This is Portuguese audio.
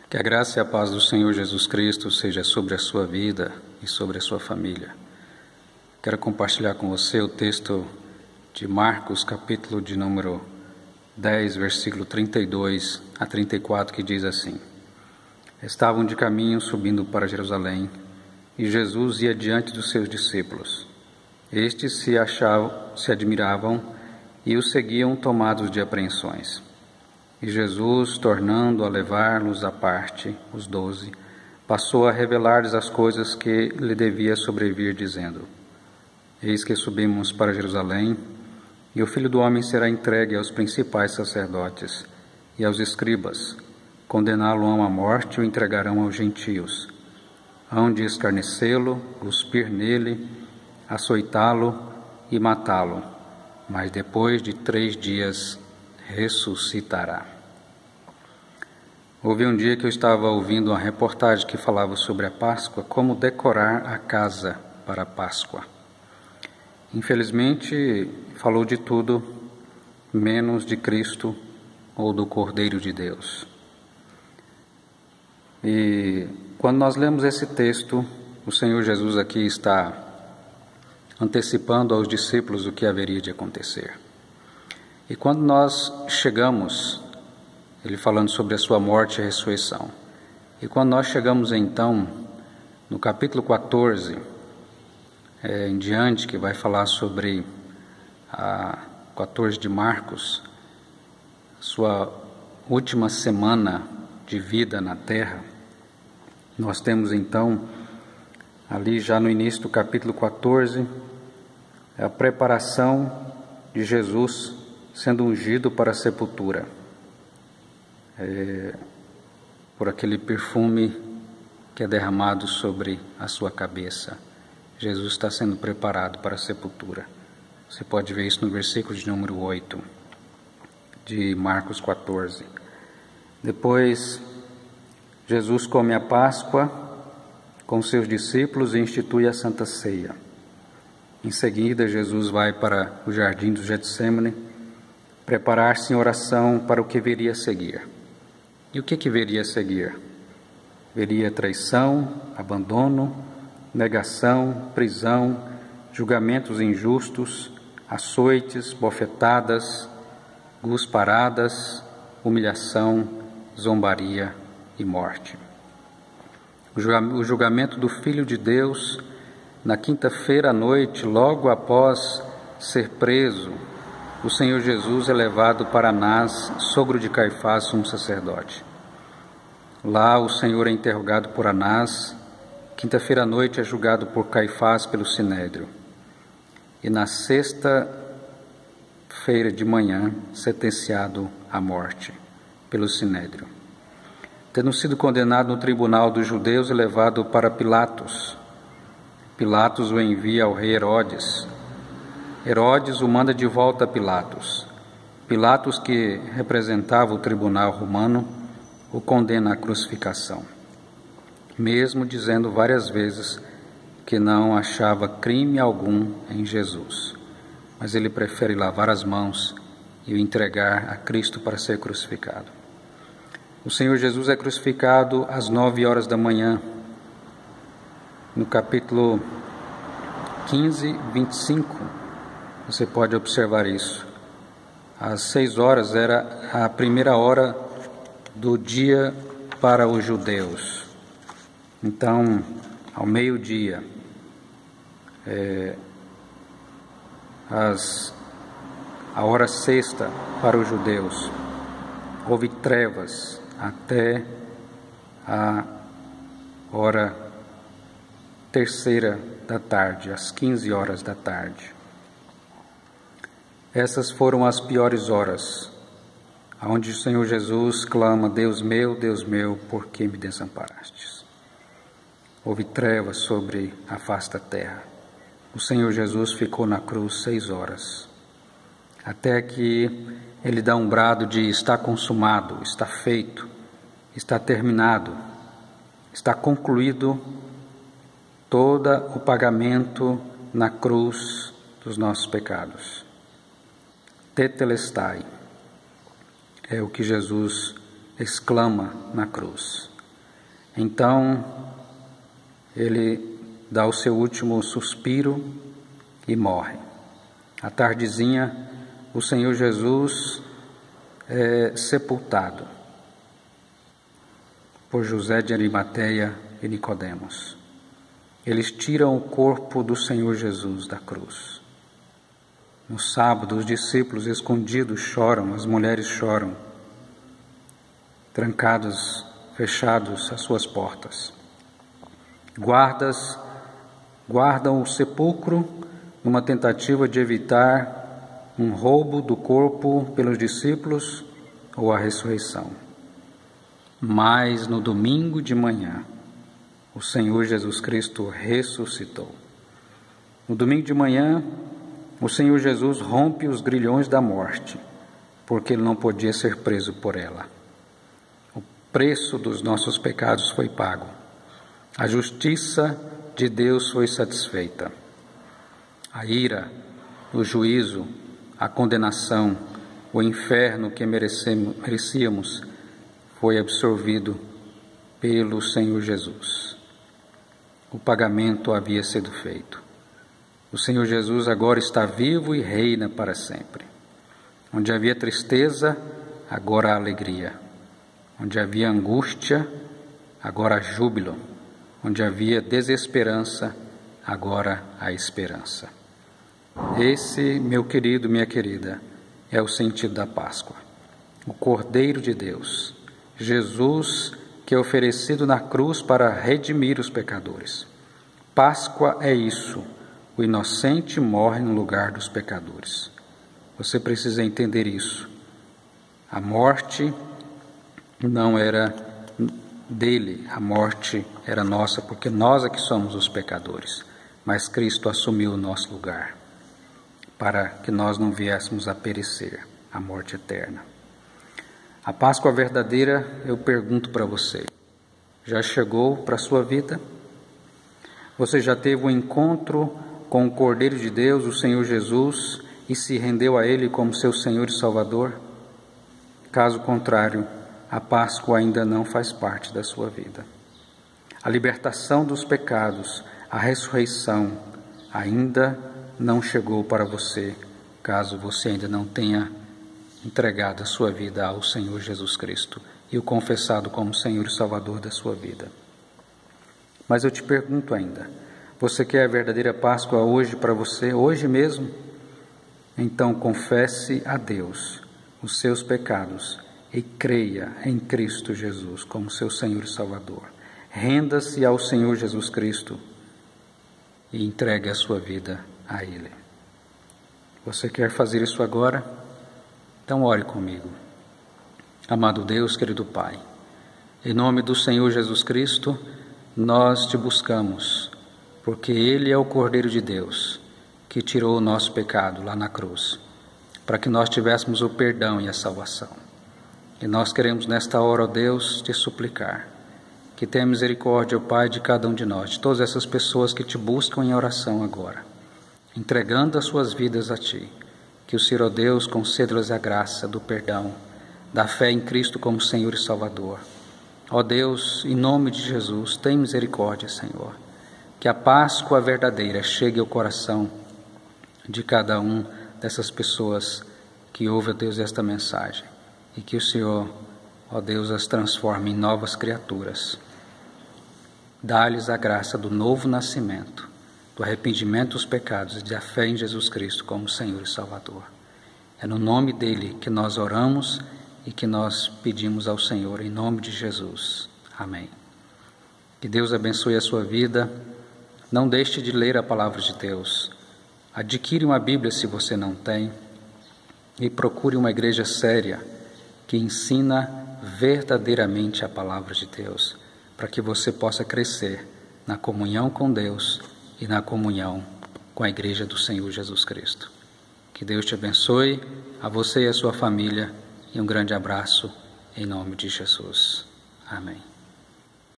Que a graça e a paz do Senhor Jesus Cristo seja sobre a sua vida e sobre a sua família. Quero compartilhar com você o texto de Marcos, capítulo de número 10, versículo 32 a 34, que diz assim: Estavam de caminho subindo para Jerusalém, e Jesus ia diante dos seus discípulos. Estes se admiravam e o seguiam tomados de apreensões. E Jesus, tornando a levar-los à parte, os 12, passou a revelar-lhes as coisas que lhe devia sobrevir, dizendo: Eis que subimos para Jerusalém, e o Filho do Homem será entregue aos principais sacerdotes e aos escribas. Condená-lo-ão à morte e o entregarão aos gentios. Hão de escarnecê-lo, cuspir nele, açoitá-lo e matá-lo, mas depois de 3 dias ressuscitará. Houve um dia que eu estava ouvindo uma reportagem que falava sobre a Páscoa, como decorar a casa para a Páscoa. Infelizmente, falou de tudo, menos de Cristo ou do Cordeiro de Deus. E quando nós lemos esse texto, o Senhor Jesus aqui está antecipando aos discípulos o que haveria de acontecer. E quando nós chegamos, ele falando sobre a sua morte e ressurreição, e quando nós chegamos então no capítulo 14, em diante, que vai falar sobre a 14 de Marcos, sua última semana de vida na terra, nós temos então, ali já no início do capítulo 14, a preparação de Jesus sendo ungido para a sepultura, por aquele perfume que é derramado sobre a sua cabeça. Jesus está sendo preparado para a sepultura. Você pode ver isso no versículo de número 8 de Marcos 14. Depois, Jesus come a Páscoa com seus discípulos e institui a Santa Ceia. Em seguida, Jesus vai para o jardim do Getsêmani, preparar-se em oração para o que viria a seguir. E o que viria a seguir? Viria traição, abandono, negação, prisão, julgamentos injustos, açoites, bofetadas, gusparadas, humilhação, zombaria e morte. O julgamento do Filho de Deus, na quinta-feira à noite, logo após ser preso, o Senhor Jesus é levado para Anás, sogro de Caifás, sumo sacerdote. Lá o Senhor é interrogado por Anás. Quinta-feira à noite é julgado por Caifás pelo Sinédrio. E na sexta-feira de manhã, sentenciado à morte pelo Sinédrio. Tendo sido condenado no tribunal dos judeus, é levado para Pilatos. Pilatos o envia ao rei Herodes. Herodes o manda de volta a Pilatos. Pilatos, que representava o tribunal romano, o condena à crucificação, mesmo dizendo várias vezes que não achava crime algum em Jesus. Mas ele prefere lavar as mãos e o entregar a Cristo para ser crucificado. O Senhor Jesus é crucificado às 9 horas da manhã. No capítulo 15, 25, você pode observar isso. Às 6 horas era a primeira hora do dia para os judeus. Então, ao meio-dia, a hora sexta para os judeus, houve trevas até a hora terceira da tarde, às 15 horas da tarde. Essas foram as piores horas, onde o Senhor Jesus clama: Deus meu, por que me desamparastes? Houve trevas sobre a face da terra. O Senhor Jesus ficou na cruz 6 horas, até que ele dá um brado de: está consumado, está feito, está terminado, está concluído todo o pagamento na cruz dos nossos pecados. Tetelestai é o que Jesus exclama na cruz. Então, ele dá o seu último suspiro e morre. À tardezinha, o Senhor Jesus é sepultado por José de Arimateia e Nicodemos. Eles tiram o corpo do Senhor Jesus da cruz. No sábado, os discípulos escondidos choram, as mulheres choram, trancados, fechados as suas portas. Guardas guardam o sepulcro numa tentativa de evitar um roubo do corpo pelos discípulos ou a ressurreição. Mas no domingo de manhã, o Senhor Jesus Cristo ressuscitou. No domingo de manhã, o Senhor Jesus rompe os grilhões da morte, porque ele não podia ser preso por ela. O preço dos nossos pecados foi pago. A justiça de Deus foi satisfeita. A ira, o juízo, a condenação, o inferno que merecíamos foi absorvido pelo Senhor Jesus. O pagamento havia sido feito. O Senhor Jesus agora está vivo e reina para sempre. Onde havia tristeza, agora há alegria. Onde havia angústia, agora há júbilo. Onde havia desesperança, agora há esperança. Esse, meu querido, minha querida, é o sentido da Páscoa. O Cordeiro de Deus, Jesus, que é oferecido na cruz para redimir os pecadores. Páscoa é isso. O inocente morre no lugar dos pecadores. Você precisa entender isso. A morte não era dele, a morte era nossa, porque nós é que somos os pecadores. Mas Cristo assumiu o nosso lugar, para que nós não viéssemos a perecer, a morte eterna. A Páscoa verdadeira, eu pergunto para você, já chegou para a sua vida? Você já teve um encontro com o Cordeiro de Deus, o Senhor Jesus, e se rendeu a Ele como seu Senhor e Salvador? Caso contrário, a Páscoa ainda não faz parte da sua vida. A libertação dos pecados, a ressurreição, ainda não chegou para você, caso você ainda não tenha entregado a sua vida ao Senhor Jesus Cristo e o confessado como Senhor e Salvador da sua vida. Mas eu te pergunto ainda, você quer a verdadeira Páscoa hoje para você, hoje mesmo? Então confesse a Deus os seus pecados e creia em Cristo Jesus como seu Senhor e Salvador. Renda-se ao Senhor Jesus Cristo e entregue a sua vida a Ele. Você quer fazer isso agora? Então ore comigo. Amado Deus, querido Pai, em nome do Senhor Jesus Cristo, nós te buscamos, porque Ele é o Cordeiro de Deus, que tirou o nosso pecado lá na cruz, para que nós tivéssemos o perdão e a salvação. E nós queremos nesta hora, ó Deus, te suplicar, que tenha misericórdia, ó Pai, de cada um de nós, de todas essas pessoas que te buscam em oração agora, entregando as suas vidas a Ti. Que o Senhor, ó Deus, conceda-lhes a graça do perdão, da fé em Cristo como Senhor e Salvador. Ó Deus, em nome de Jesus, tem misericórdia, Senhor. Que a Páscoa verdadeira chegue ao coração de cada um dessas pessoas que ouve, ó Deus, esta mensagem. E que o Senhor, ó Deus, as transforme em novas criaturas. Dá-lhes a graça do novo nascimento, do arrependimento dos pecados e da fé em Jesus Cristo como Senhor e Salvador. É no nome dele que nós oramos e que nós pedimos ao Senhor, em nome de Jesus. Amém. Que Deus abençoe a sua vida. Não deixe de ler a palavra de Deus. Adquire uma Bíblia se você não tem e procure uma igreja séria que ensina verdadeiramente a palavra de Deus, para que você possa crescer na comunhão com Deus e na comunhão com a igreja do Senhor Jesus Cristo. Que Deus te abençoe, a você e a sua família, e um grande abraço em nome de Jesus. Amém.